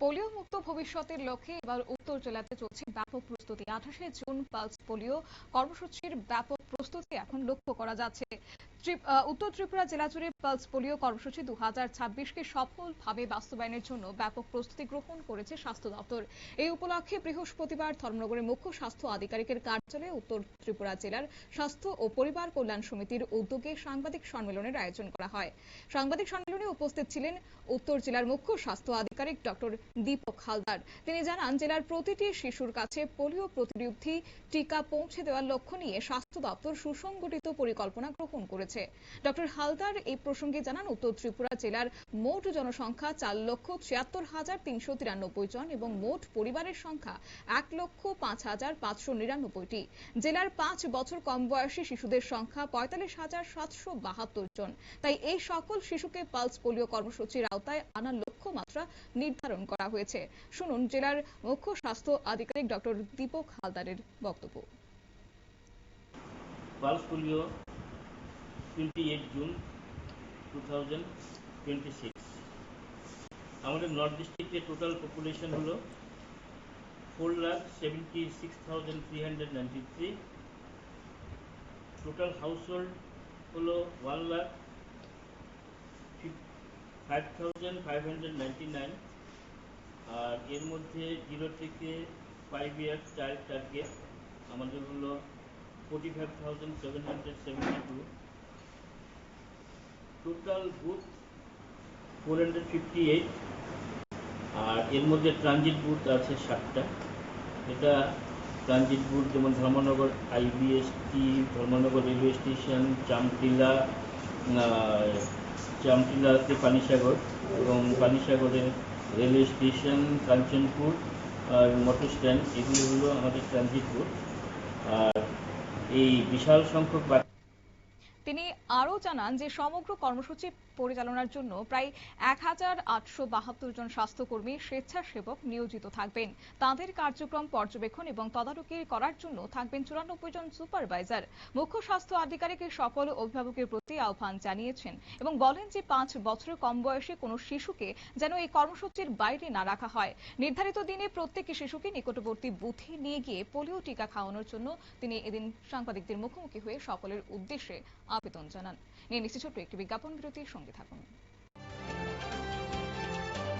Polio মুক্ত ভবিষ্যতের লক্ষ্যে এবার উত্তর জেলাতে চলছে ব্যাপক প্রস্তুতি। 28শে জুন পালস পোলিও কর্মসূচির ব্যাপক প্রস্তুতি এখন লক্ষ্য করা যাচ্ছে। উত্তর ত্রিপুরা জেলা জুড়ে পালস পোলিও কর্মসূচি 2026কে সফলভাবে বাস্তবায়নের জন্য ব্যাপক প্রস্তুতি গ্রহণ করেছে স্বাস্থ্য দপ্তর। এই উপলক্ষে বৃহস্পতিবার ধর্মনগরের মুখ্য স্বাস্থ্য আধিকারিকের কার্যালয়ে উত্তর ত্রিপুরা জেলার স্বাস্থ্য ও পরিবার কল্যাণ সমিতির উদ্যোগে সাংবাদিক সম্মেলনের আয়োজন করা হয়। সাংবাদিক সম্মেলনে উপস্থিত ছিলেন উত্তর জেলার মুখ্য স্বাস্থ্য আধিকারিক ডক্টর দীপক হালদার। তিনি জানান, জেলার প্রতিটি শিশুর কাছে পোলিও প্রতিরোধী টিকা পৌঁছে দেওয়ার লক্ষ্য নিয়ে স্বাস্থ্য দপ্তর সুসংগঠিত পরিকল্পনা গ্রহণ করেছে। ডক্টর হালদার এই প্রসঙ্গে জানান, উত্তর ত্রিপুরা জেলার মোট জনসংখ্যা 4,76,393 জন এবং মোট পরিবারের সংখ্যা 1,05,599টি। জেলার 5 বছর কম বয়সী শিশুদের সংখ্যা 45,772 জন। তাই এই সকল শিশুকে পালস পোলিও কর্মসূচির আওতায় আনার লক্ষ্যমাত্রা নির্ধারণ করা হয়েছে। শুনুন জেলার মুখ্য স্বাস্থ্য আধিকারিক ডক্টর দীপক হালদারের বক্তব্য। Pulse polio 28 June 2026। আমাদের নর্থ ডিস্ট্রিক্টের টোটাল পপুলেশন হলো 4,76,393। টোটাল হাউসহোল্ড হলো 1,05,599। আর এর মধ্যে 0 থেকে 5 ইয়ার্স চাইল্ড টার্গেট আমাদের হলো 45,772। Total booth 458। আর এর মধ্যে ট্রানজিট বুথ আছে 7টা। এটা ট্রানজিট বুথ যেমন Dharmanagar IBST, Dharmanagar railway station, চামটিলাতে পানিসাগর এবং পানিসাগরের railway station, Kanchanpur motor stand, এগুলো হলো আমাদের ট্রানজিট বুথ। আর এই বিশাল সংখ্যক তিনি আরও জানান যে সমগ্র কর্মসূচি পরিচালনার জন্য প্রায় 1,872 জন স্বাস্থ্যকর্মী স্বেচ্ছাসেবক নিয়োজিত থাকবেন। তাদের কার্যক্রম পর্যবেক্ষণ এবং তদারকি করার জন্য থাকবেন 94 জন সুপারভাইজার। মুখ্য স্বাস্থ্য আধিকারিক সকল অভিভাবকের প্রতি আহ্বান জানিয়েছেন এবং বলেন যে 5 বছরের কম বয়সী কোনো শিশুকে যেন এই কর্মসূচির বাইরে না রাখা হয়। নির্ধারিত দিনে প্রত্যেকটি শিশুকে নিকটবর্তী বুথে নিয়ে গিয়ে পোলিও টিকা খাওয়ানোর জন্য তিনি এদিন সাংবাদিকদের মুখোমুখি হয়ে সকলের উদ্দেশ্যে আবেদন জানান। নিয়ে নিচ্ছি ছোট্ট একটি বিজ্ঞাপন বিরতির সঙ্গে থাকুন।